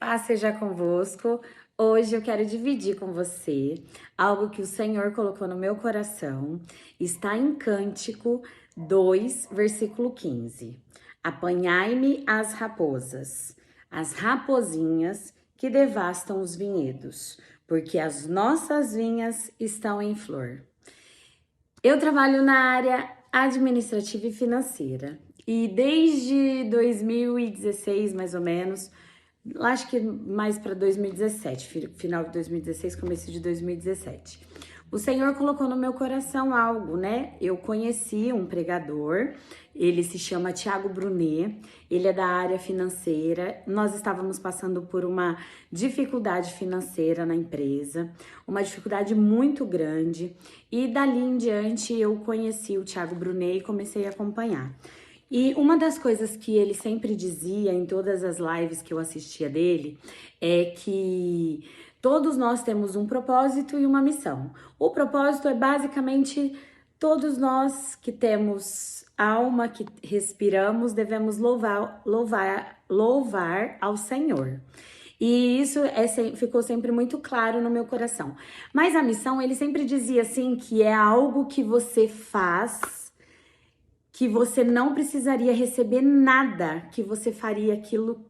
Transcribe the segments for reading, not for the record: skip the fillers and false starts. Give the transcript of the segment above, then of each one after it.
Paz seja convosco. Hoje eu quero dividir com você algo que o Senhor colocou no meu coração. Está em Cântico 2, versículo 15. Apanhai-me as raposas, as rapozinhas que devastam os vinhedos, porque as nossas vinhas estão em flor. Eu trabalho na área administrativa e financeira e desde 2016, mais ou menos, acho que mais para 2017, final de 2016, começo de 2017. O Senhor colocou no meu coração algo, né? Eu conheci um pregador, ele se chama Thiago Brunet, ele é da área financeira. Nós estávamos passando por uma dificuldade financeira na empresa, uma dificuldade muito grande, e dali em diante eu conheci o Thiago Brunet e comecei a acompanhar. E uma das coisas que ele sempre dizia em todas as lives que eu assistia dele é que todos nós temos um propósito e uma missão. O propósito é basicamente todos nós que temos alma, que respiramos, devemos louvar ao Senhor. E isso ficou sempre muito claro no meu coração. Mas a missão, ele sempre dizia assim, que é algo que você faz, que você não precisaria receber nada, que você faria aquilo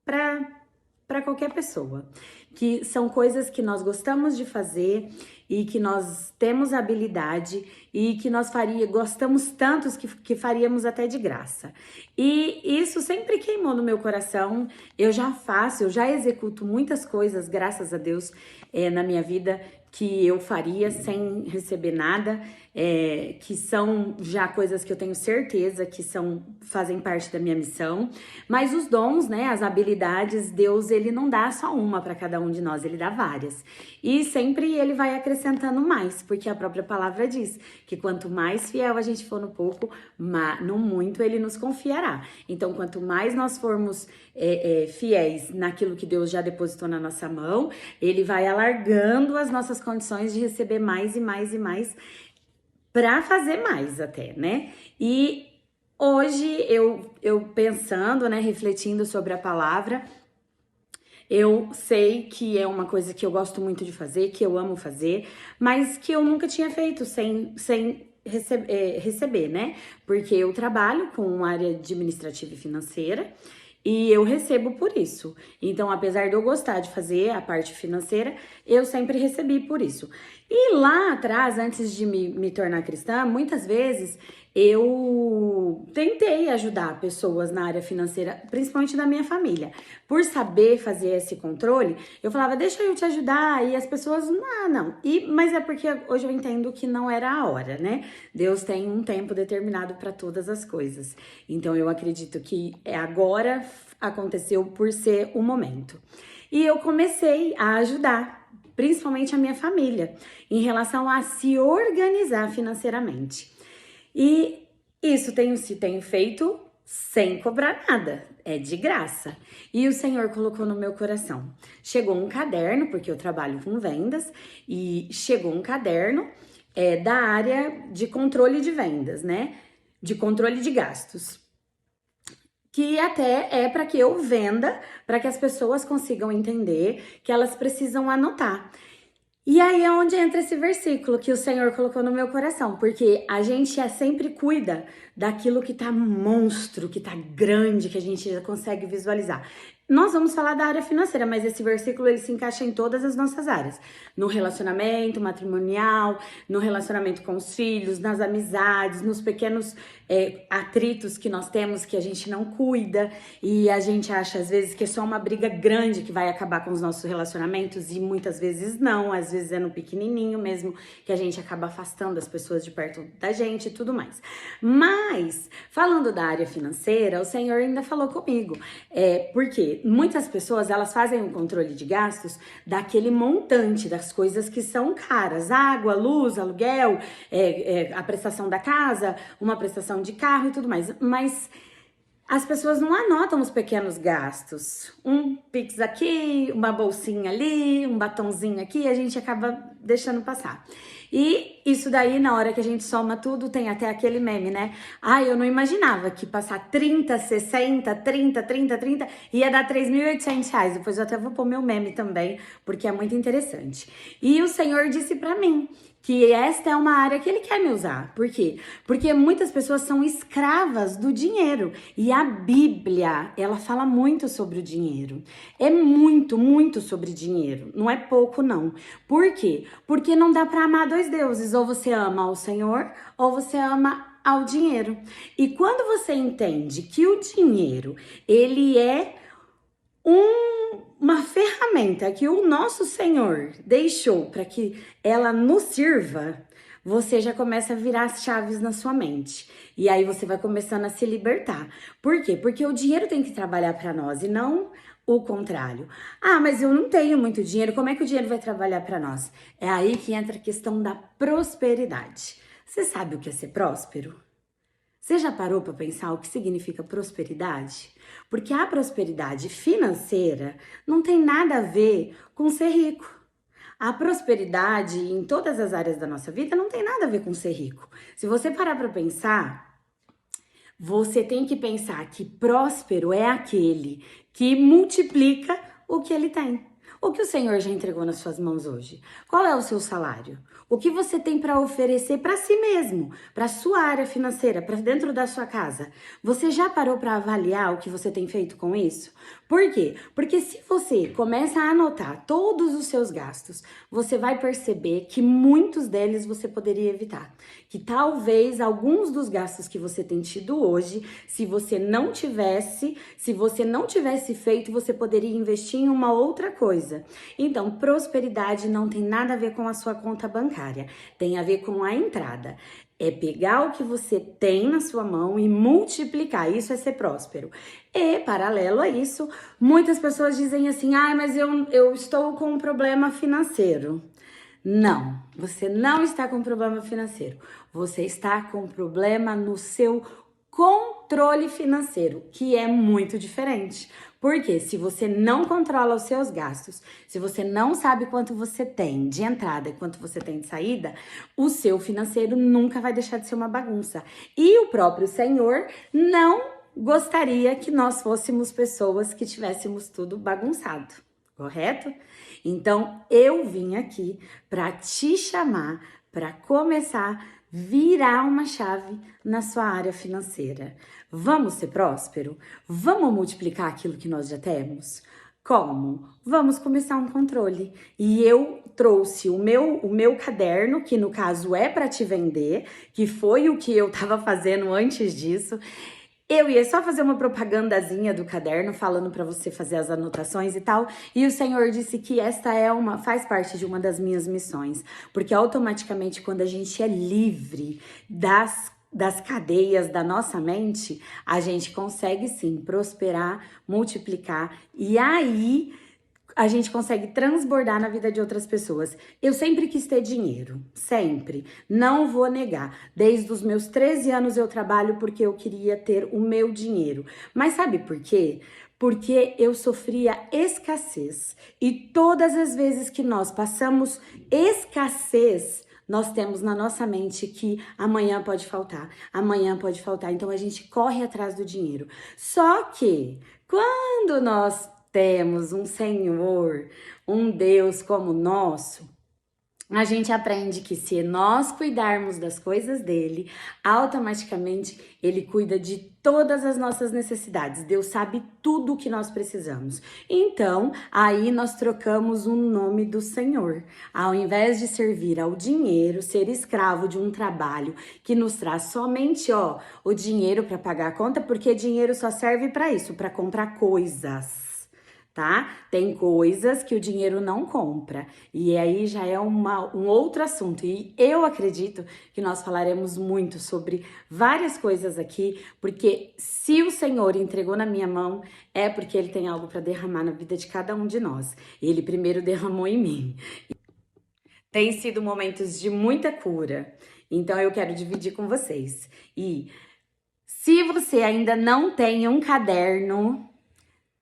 para qualquer pessoa. Que são coisas que nós gostamos de fazer e que nós temos habilidade e que nós gostamos tantos que faríamos até de graça. E isso sempre queimou no meu coração. Eu já executo muitas coisas, graças a Deus, na minha vida que eu faria sem receber nada, que são já coisas que eu tenho certeza que fazem parte da minha missão. Mas os dons, né, as habilidades, Deus, ele não dá só uma para cada um de nós, ele dá várias. E sempre ele vai acrescentando mais, porque a própria palavra diz que quanto mais fiel a gente for no pouco, no muito ele nos confiará. Então, quanto mais nós formos fiéis naquilo que Deus já depositou na nossa mão, ele vai alargando as nossas condições de receber mais e mais e mais, para fazer mais até, né? E hoje eu pensando, né, refletindo sobre a palavra, eu sei que é uma coisa que eu gosto muito de fazer, que eu amo fazer, mas que eu nunca tinha feito sem receber, né? Porque eu trabalho com área administrativa e financeira e eu recebo por isso. Então, apesar de eu gostar de fazer a parte financeira, eu sempre recebi por isso. E lá atrás, antes de me tornar cristã, muitas vezes eu tentei ajudar pessoas na área financeira, principalmente da minha família. Por saber fazer esse controle, eu falava, deixa eu te ajudar, e as pessoas, não. Mas é porque hoje eu entendo que não era a hora, né? Deus tem um tempo determinado para todas as coisas. Então eu acredito que agora aconteceu por ser o momento. E eu comecei a ajudar, principalmente a minha família, em relação a se organizar financeiramente. E isso tenho feito sem cobrar nada, é de graça. E o Senhor colocou no meu coração. Chegou um caderno, porque eu trabalho com vendas, e chegou um caderno da área de controle de vendas, né? De controle de gastos. Que até é para que eu venda, para que as pessoas consigam entender que elas precisam anotar. E aí é onde entra esse versículo que o Senhor colocou no meu coração, porque a gente sempre cuida daquilo que tá monstro, que tá grande, que a gente já consegue visualizar. Nós vamos falar da área financeira, mas esse versículo ele se encaixa em todas as nossas áreas. No relacionamento matrimonial, no relacionamento com os filhos, nas amizades, nos pequenos atritos que nós temos que a gente não cuida e a gente acha às vezes que é só uma briga grande que vai acabar com os nossos relacionamentos e muitas vezes não, às vezes é no pequenininho mesmo que a gente acaba afastando as pessoas de perto da gente e tudo mais. Mas, falando da área financeira, o Senhor ainda falou comigo, porque muitas pessoas, elas fazem um controle de gastos daquele montante das coisas que são caras, água, luz, aluguel, a prestação da casa, uma prestação de carro e tudo mais, mas as pessoas não anotam os pequenos gastos. Um Pix aqui, uma bolsinha ali, um batonzinho aqui, a gente acaba deixando passar. E isso daí, na hora que a gente soma tudo, tem até aquele meme, né? Ai, eu não imaginava que passar 30, 60, 30, 30, 30 ia dar R$ 3.800. Depois eu até vou pôr meu meme também, porque é muito interessante. E o Senhor disse pra mim que esta é uma área que ele quer me usar. Por quê? Porque muitas pessoas são escravas do dinheiro. E a Bíblia, ela fala muito sobre o dinheiro. É muito, muito sobre dinheiro. Não é pouco, não. Por quê? Porque não dá para amar dois deuses. Ou você ama ao Senhor, ou você ama ao dinheiro. E quando você entende que o dinheiro, ele é uma ferramenta que o nosso Senhor deixou para que ela nos sirva, você já começa a virar as chaves na sua mente. E aí você vai começando a se libertar. Por quê? Porque o dinheiro tem que trabalhar para nós e não o contrário. Ah, mas eu não tenho muito dinheiro, como é que o dinheiro vai trabalhar para nós? É aí que entra a questão da prosperidade. Você sabe o que é ser próspero? Você já parou para pensar o que significa prosperidade? Porque a prosperidade financeira não tem nada a ver com ser rico. A prosperidade em todas as áreas da nossa vida não tem nada a ver com ser rico. Se você parar para pensar, você tem que pensar que próspero é aquele que multiplica o que ele tem. O que o Senhor já entregou nas suas mãos hoje? Qual é o seu salário? O que você tem para oferecer para si mesmo, para sua área financeira, para dentro da sua casa? Você já parou para avaliar o que você tem feito com isso? Por quê? Porque se você começa a anotar todos os seus gastos, você vai perceber que muitos deles você poderia evitar. Que talvez alguns dos gastos que você tem tido hoje, se você não tivesse feito, você poderia investir em uma outra coisa. Então, prosperidade não tem nada a ver com a sua conta bancária, tem a ver com a entrada. É pegar o que você tem na sua mão e multiplicar. Isso é ser próspero. E, paralelo a isso, muitas pessoas dizem assim: ah, mas eu estou com um problema financeiro. Não, você não está com problema financeiro. Você está com problema no seu controle financeiro, que é muito diferente. Porque se você não controla os seus gastos, se você não sabe quanto você tem de entrada e quanto você tem de saída, o seu financeiro nunca vai deixar de ser uma bagunça. E o próprio Senhor não gostaria que nós fôssemos pessoas que tivéssemos tudo bagunçado, correto? Então, eu vim aqui para te chamar para começar a virar uma chave na sua área financeira. Vamos ser próspero? Vamos multiplicar aquilo que nós já temos? Como? Vamos começar um controle. E eu trouxe o meu caderno, que no caso é para te vender, que foi o que eu estava fazendo antes disso. Eu ia só fazer uma propagandazinha do caderno, falando para você fazer as anotações e tal, e o Senhor disse que esta faz parte de uma das minhas missões, porque automaticamente quando a gente é livre das cadeias da nossa mente, a gente consegue sim prosperar, multiplicar, e aí a gente consegue transbordar na vida de outras pessoas. Eu sempre quis ter dinheiro, sempre. Não vou negar. Desde os meus 13 anos eu trabalho porque eu queria ter o meu dinheiro. Mas sabe por quê? Porque eu sofria escassez. E todas as vezes que nós passamos escassez, nós temos na nossa mente que amanhã pode faltar, amanhã pode faltar. Então a gente corre atrás do dinheiro. Só que quando nós temos um Senhor, um Deus como o nosso, a gente aprende que se nós cuidarmos das coisas dele, automaticamente ele cuida de todas as nossas necessidades. Deus sabe tudo o que nós precisamos. Então, aí nós trocamos o nome do Senhor. Ao invés de servir ao dinheiro, ser escravo de um trabalho que nos traz somente, o dinheiro para pagar a conta, porque dinheiro só serve para isso, para comprar coisas. Tá? Tem coisas que o dinheiro não compra, e aí já é um outro assunto, e eu acredito que nós falaremos muito sobre várias coisas aqui, porque se o Senhor entregou na minha mão, é porque Ele tem algo para derramar na vida de cada um de nós. Ele primeiro derramou em mim. Tem sido momentos de muita cura, então eu quero dividir com vocês. E se você ainda não tem um caderno,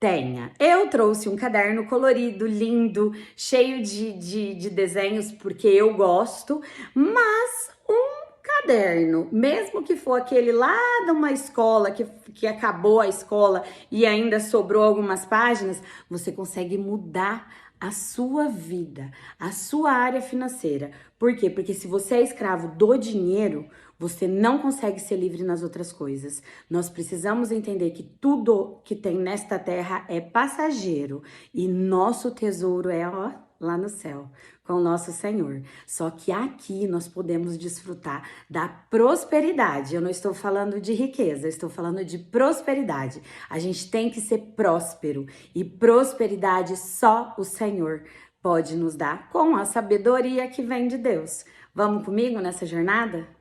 tenha. Eu trouxe um caderno colorido, lindo, cheio de desenhos, porque eu gosto, mas um caderno, mesmo que for aquele lá de uma escola, que acabou a escola e ainda sobrou algumas páginas, você consegue mudar a sua vida, a sua área financeira. Por quê? Porque se você é escravo do dinheiro, você não consegue ser livre nas outras coisas. Nós precisamos entender que tudo que tem nesta terra é passageiro e nosso tesouro é, ó, lá no céu, com o nosso Senhor. Só que aqui nós podemos desfrutar da prosperidade. Eu não estou falando de riqueza, eu estou falando de prosperidade. A gente tem que ser próspero e prosperidade só o Senhor pode nos dar com a sabedoria que vem de Deus. Vamos comigo nessa jornada?